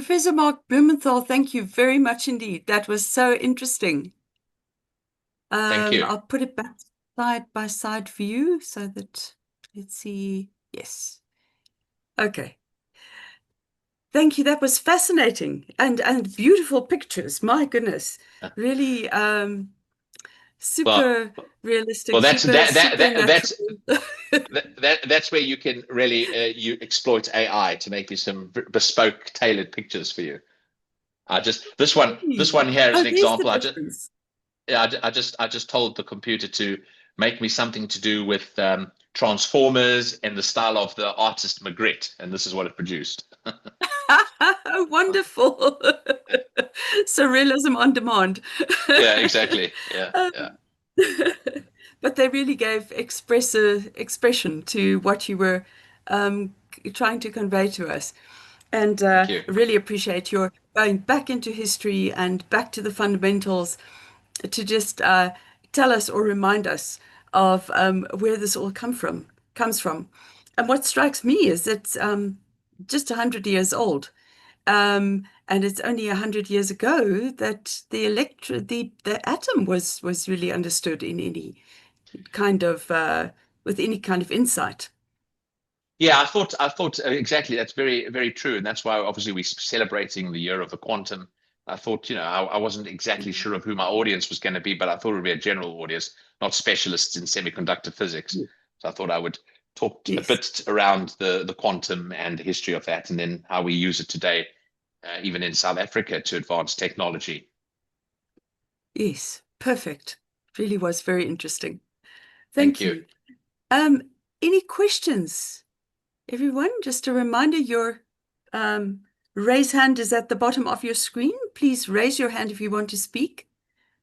Professor Mark Blumenthal, thank you very much indeed. That was so interesting. Thank you. I'll put it back side by side for you so that, let's see. Yes. Okay. Thank you. That was fascinating and beautiful pictures. My goodness. Really Well, super realistic, well, that's super that that that that's supernatural. that's where you can really you exploit AI to make you some bespoke, tailored pictures for you. I just this one here is Oh, an there's the example. difference. I just told the computer to make me something to do with Transformers in the style of the artist Magritte, and this is what it produced. Wonderful. Surrealism on demand. Yeah, exactly. Yeah, Um, yeah. but they really gave expressive expression to what you were trying to convey to us. And Thank you. really appreciate your going back into history and back to the fundamentals to just tell us or remind us of where this all comes from. And what strikes me is it's just 100 years old. And it's only 100 years ago that the atom was really understood in any kind of with any kind of insight. Yeah, I thought exactly. That's very true, and that's why obviously we're celebrating the year of the quantum. I thought, I wasn't exactly Mm. sure of who my audience was going to be, but I thought it would be a general audience, not specialists in semiconductor physics. Yeah. So I thought I would talk a Yes, bit around the quantum and the history of that, and then how we use it today, even in South Africa, to advance technology. yes, perfect. Really was very interesting. Thank Thank you. you. Um, any questions, everyone? Just a reminder, your um, raise hand is at the bottom of your screen. Please raise your hand if you want to speak,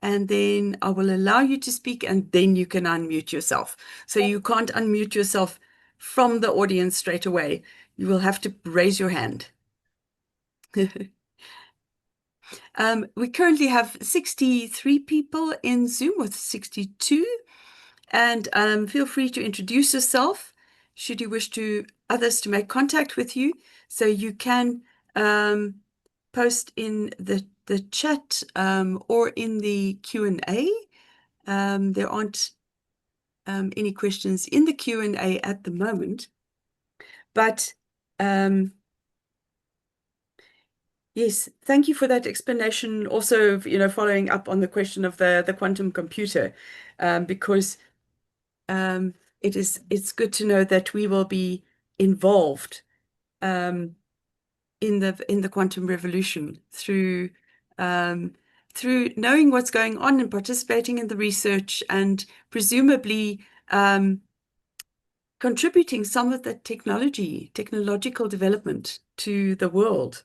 and then I will allow you to speak, and then you can unmute yourself. So you can't unmute yourself from the audience straight away. You will have to raise your hand. We currently have 63 people in Zoom with 62, and feel free to introduce yourself should you wish to others to make contact with you. So you can post in the chat or in the Q&A. There aren't any questions in the Q&A at the moment, but yes, thank you for that explanation. Also, following up on the question of the quantum computer, because um, it's good to know that we will be involved um, in the quantum revolution um, through knowing what's going on and participating in the research and presumably contributing some of the technological development to the world.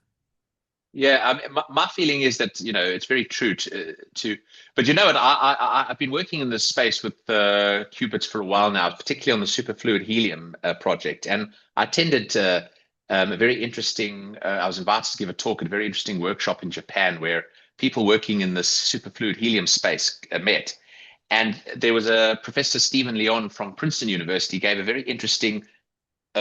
Yeah, I mean, my feeling is that it's very true but you know what? I've been working in this space with qubits for a while now, particularly on the superfluid helium project, and I attended a very interesting. I was invited to give a talk at a very interesting workshop in Japan where people working in this superfluid helium space met, and there was a Professor Stephen Leon from Princeton University gave a very interesting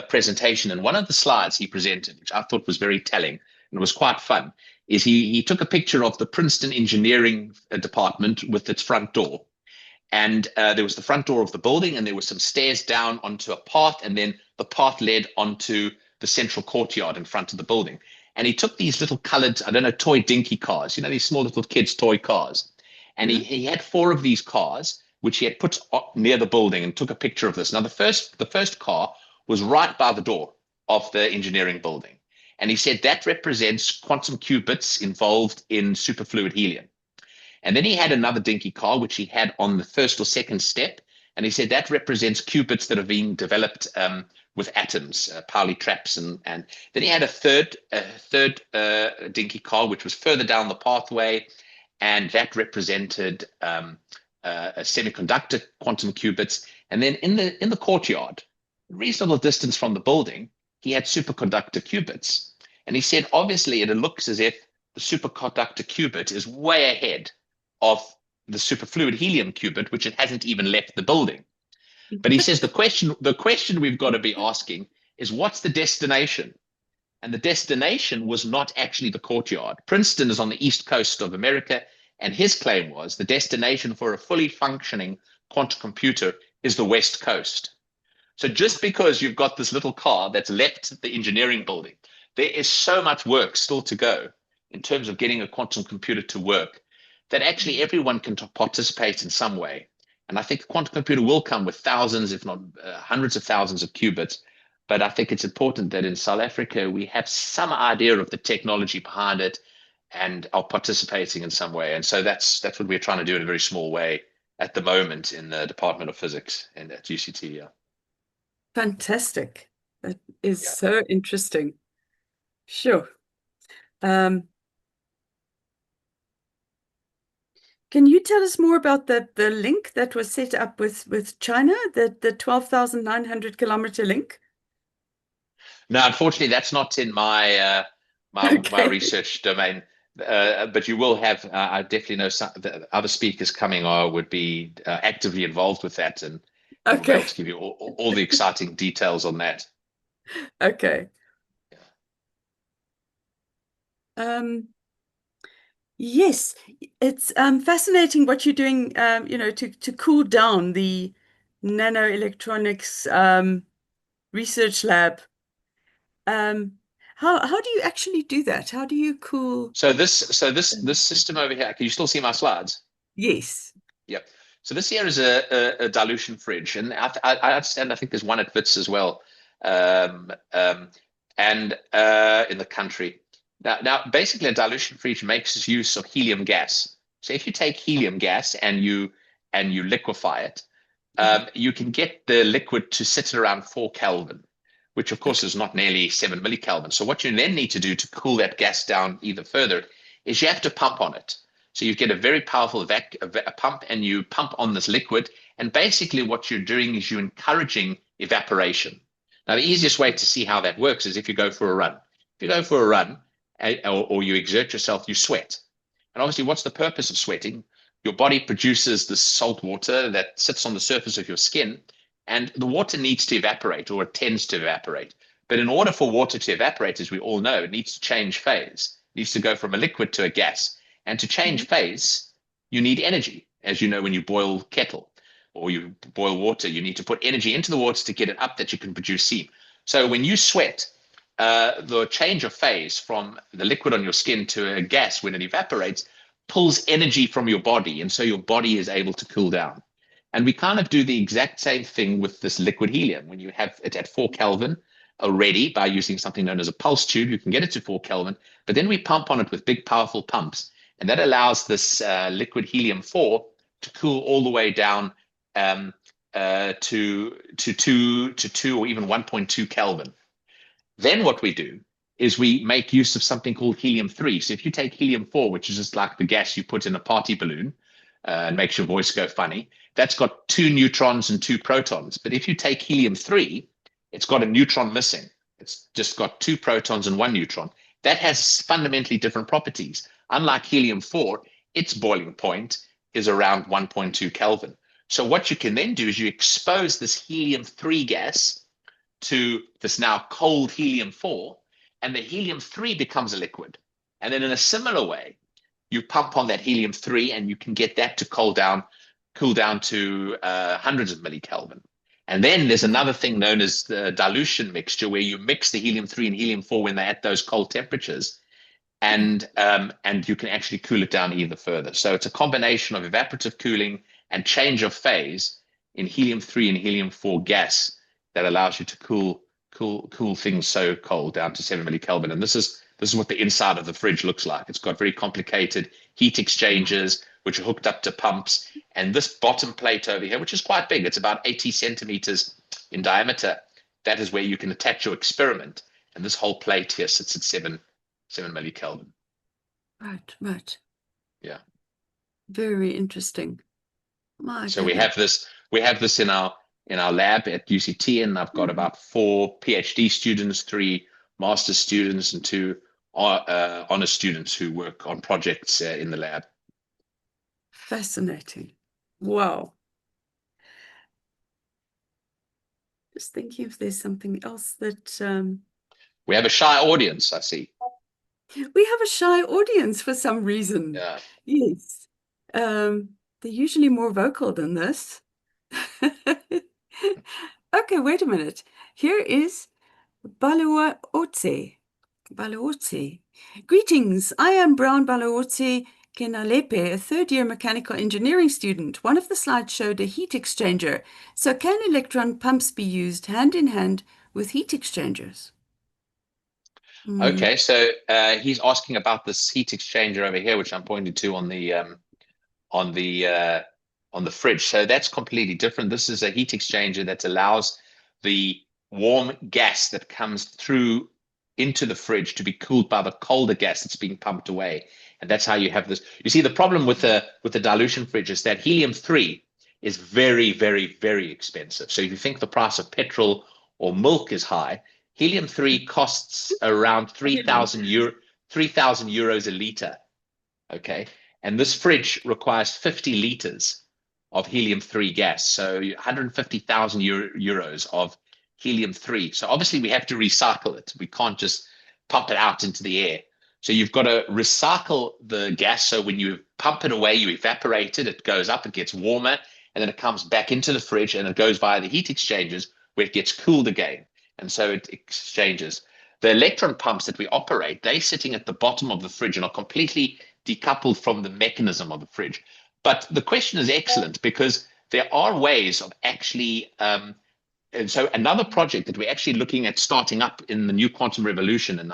presentation, and one of the slides he presented, which I thought was very telling and was quite fun, is he took a picture of the Princeton engineering department with its front door. And there was the front door of the building, and there were some stairs down onto a path, and then the path led onto the central courtyard in front of the building. And he took these little colored, I don't know, toy dinky cars, these small little kids' toy cars. And Yeah. he had four of these cars, which he had put near the building, and took a picture of this. Now, the first car was right by the door of the engineering building. And he said that represents quantum qubits involved in superfluid helium. And then he had another dinky car, which he had on the first or second step. And he said that represents qubits that are being developed with atoms, Pauli traps. And then he had a third dinky car, which was further down the pathway. And that represented a semiconductor quantum qubits. And then in the courtyard, reasonable distance from the building, he had superconductor qubits. And he said, obviously, it looks as if the superconductor qubit is way ahead of the superfluid helium qubit, which it hasn't even left the building. But he says the question we've got to be asking is, what's the destination? And the destination was not actually the courtyard. Princeton is on the east coast of America, and his claim was the destination for a fully functioning quantum computer is the west coast. So just because you've got this little car that's left the engineering building, there is so much work still to go in terms of getting a quantum computer to work that actually everyone can participate in some way. And I think the quantum computer will come with thousands, if not hundreds of thousands of qubits. But I think it's important that in South Africa, we have some idea of the technology behind it and are participating in some way. And so that's what we're trying to do in a very small way at the moment in the Department of Physics and at UCT. Yeah. Fantastic. That is Yeah. so interesting. Sure. Can you tell us more about the link that was set up with China, the 12,900 kilometer link? No, unfortunately, that's not in my my Okay. research domain. But you will have. I definitely know some the other speakers coming are would be actively involved with that, and will be able Okay. to give you all the exciting details on that. Okay. Yes, it's fascinating what you're doing, to cool down the NanoElectronics research lab. How do you actually do that? How do you cool? So this system over here. Can you still see my slides? Yes. Yep. So this here is a dilution fridge, and I understand. I think there's one at Wits as well, um, um, and in the country. Now, basically, a dilution fridge makes use of helium gas. So if you take helium gas and you liquefy it, Uh-huh. you can get the liquid to sit at around 4 Kelvin, which of course Okay. is not nearly 7 millikelvin. So what you then need to do to cool that gas down even further is you have to pump on it. So you get a very powerful a pump, and you pump on this liquid. And basically what you're doing is you're encouraging evaporation. Now, the easiest way to see how that works is if you go for a run. If you go for a run or you exert yourself, you sweat. And obviously, what's the purpose of sweating? Your body produces this salt water that sits on the surface of your skin, and the water needs to evaporate, or it tends to evaporate. But in order for water to evaporate, as we all know, it needs to change phase. It needs to go from a liquid to a gas. And to change Mhm. phase, you need energy. As you know, when you boil kettle or you boil water, you need to put energy into the water to get it up that you can produce steam. So when you sweat, the change of phase from the liquid on your skin to a gas when it evaporates pulls energy from your body. And so your body is able to cool down. And we kind of do the exact same thing with this liquid helium. When you have it at 4 Kelvin already by using something known as a pulse tube, you can get it to 4 Kelvin, but then we pump on it with big, powerful pumps. And that allows this liquid helium-4 to cool all the way down to 2 or even 1.2 Kelvin. Then what we do is we make use of something called helium-3. So if you take helium-4, which is just like the gas you put in a party balloon and makes your voice go funny, that's got 2 neutrons and 2 protons. But if you take helium-3, it's got a neutron missing. It's just got 2 protons and 1 neutron. That has fundamentally different properties. Unlike helium-4, its boiling point is around 1.2 Kelvin. So what you can then do is you expose this helium-3 gas to this now cold helium-4, and the helium-3 becomes a liquid. And then in a similar way, you pump on that helium-3 and you can get that to cool down to hundreds of millikelvin. And then there's another thing known as the dilution mixture, where you mix the helium-3 and helium-4 when they're at those cold temperatures, and you can actually cool it down even further. So it's a combination of evaporative cooling and change of phase in helium-3 and helium-4 gas that allows you to cool things so cold down to 7 millikelvin. And this is what the inside of the fridge looks like. It's got very complicated heat exchangers which are hooked up to pumps. And this bottom plate over here, which is quite big, it's about 80 centimeters in diameter. That is where you can attach your experiment. And this whole plate here sits at 7 millikelvin. Right, right. Yeah. Very interesting. My So we goodness. have this in our lab at UCT, and I've got Mhm. about 4 PhD students, 3 master's students, and 2 honor students who work on projects in the lab. Fascinating. Wow. Just thinking if there's something else that We have a shy audience, I see. We have a shy audience for some reason. Yeah. Yes. They're usually more vocal than this. Okay, wait a minute. Here is Balaotse. Balaotse. Greetings. I am Brown Balaotse Kenalepe, a third-year mechanical engineering student. One of the slides showed a heat exchanger. So can electron pumps be used hand in hand with heat exchangers? Okay, so he's asking about this heat exchanger over here, which I'm pointing to on the uh, on the fridge. So that's completely different. This is a heat exchanger that allows the warm gas that comes through into the fridge to be cooled by the colder gas that's being pumped away. And that's how you have this. You see, the problem with the dilution fridge is that helium-3 is very, very, very expensive. So if you think the price of petrol or milk is high, helium-3 costs around 3,000 euros a liter. Okay. And this fridge requires 50 liters of helium-3 gas. So 150,000 euros of helium-3. So obviously we have to recycle it. We can't just pump it out into the air. So you've got to recycle the gas. So when you pump it away, you evaporate it, it goes up, it gets warmer, and then it comes back into the fridge and it goes via the heat exchangers where it gets cooled again. And so it exchanges. The electron pumps that we operate, they're sitting at the bottom of the fridge and are completely decoupled from the mechanism of the fridge. But the question is excellent because there are ways of actually, and so another project that we're actually looking at starting up in the new quantum revolution, and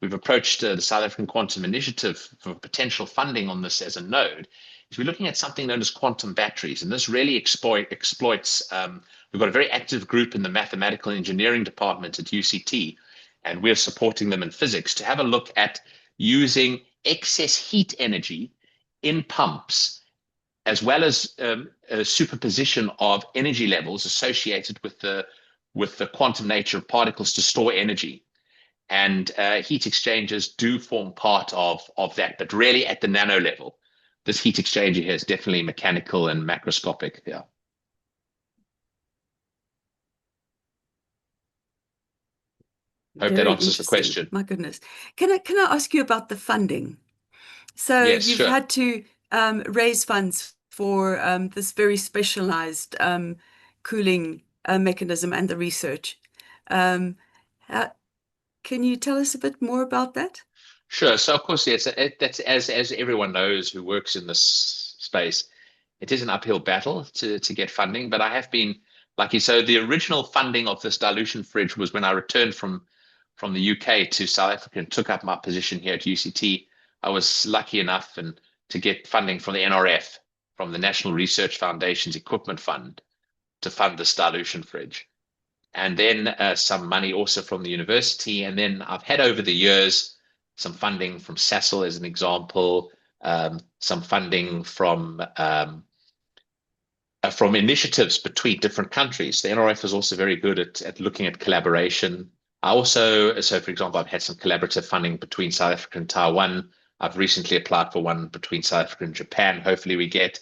we've approached the South African Quantum Initiative for potential funding on this as a node, is we're looking at something known as quantum batteries. And this really exploits, we've got a very active group in the mathematical engineering department at UCT, and we're supporting them in physics to have a look at using excess heat energy in pumps, as well as a superposition of energy levels associated with the quantum nature of particles to store energy. And heat exchangers do form part of that, but really at the nano level. This heat exchanger here is definitely mechanical and macroscopic. Yeah. Hope that Very answers the interesting. question. My goodness. Can I ask you about the funding? So Yes, you've sure. had to raise funds for this very specialized cooling mechanism and the research. Um, how, can you tell us a bit more about that? Sure. So of course, yes, that's as everyone knows who works in this space, it is an uphill battle to get funding. But I have been lucky. So the original funding of this dilution fridge was when I returned from the UK to South Africa and took up my position here at UCT. I was lucky enough and to get funding from the NRF, from the National Research Foundation's Equipment Fund, to fund this dilution fridge. And then some money also from the university. And then I've had over the years some funding from SASL as an example, some funding from initiatives between different countries. The NRF is also very good at looking at collaboration. I also, so for example, I've had some collaborative funding between South Africa and Taiwan. I've recently applied for one between South Africa and Japan. Hopefully we get.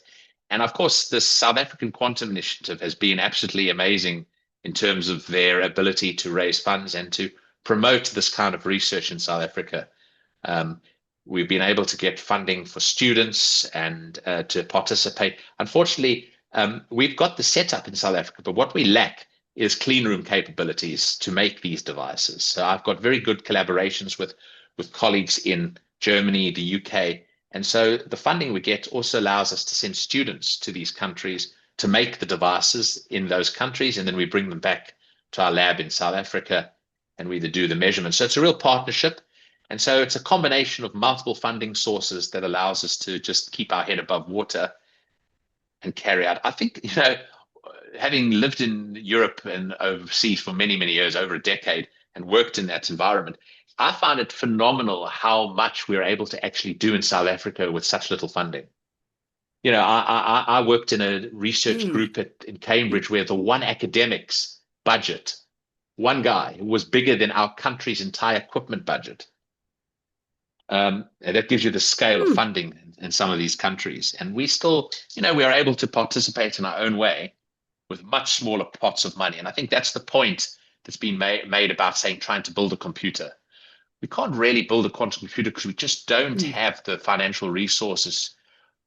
And of course, the South African Quantum Initiative has been absolutely amazing in terms of their ability to raise funds and to promote this kind of research in South Africa. Um, we've been able to get funding for students and to participate. Unfortunately, we've got the setup in South Africa, but what we lack is clean room capabilities to make these devices. So I've got very good collaborations with colleagues in Germany, the UK. And so the funding we get also allows us to send students to these countries to make the devices in those countries. And then we bring them back to our lab in South Africa and we either do the measurements. So it's a real partnership. And so it's a combination of multiple funding sources that allows us to just keep our head above water and carry out. I think, having lived in Europe and overseas for many, many years, over a decade, and worked in that environment, I find it phenomenal how much we're able to actually do in South Africa with such little funding. I worked in a research Mm. group in Cambridge where the one academic's budget, one guy, was bigger than our country's entire equipment budget. And that gives you the scale of Mm. funding in some of these countries. And we still, we are able to participate in our own way with much smaller pots of money. And I think that's the point that's been made about saying trying to build a computer. We can't really build a quantum computer because we just don't Mm. have the financial resources.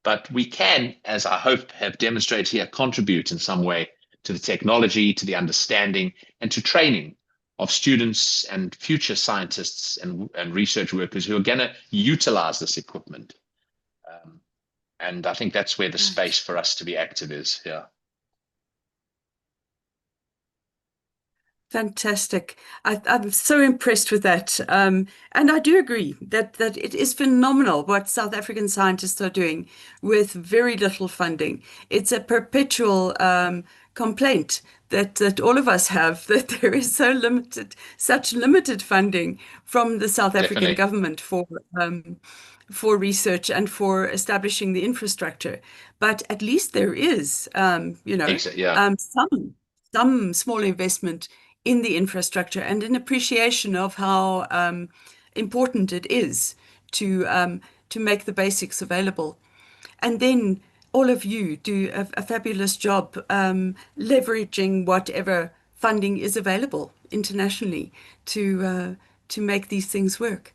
But we can, as I hope have demonstrated here, contribute in some way to the technology, to the understanding, and to training of students and future scientists and research workers who are going to utilize this equipment. And I think that's where the Right. space for us to be active is. Yeah. Fantastic. I'm so impressed with that. And I do agree that it is phenomenal what South African scientists are doing with very little funding. It's a perpetual complaint that all of us have that there is such limited funding from the South African Definitely. government for research and for establishing the infrastructure. But at least there is, Yeah. some small investment in the infrastructure and an appreciation of how important it is to make the basics available. And then all of you do a fabulous job leveraging whatever funding is available internationally to make these things work.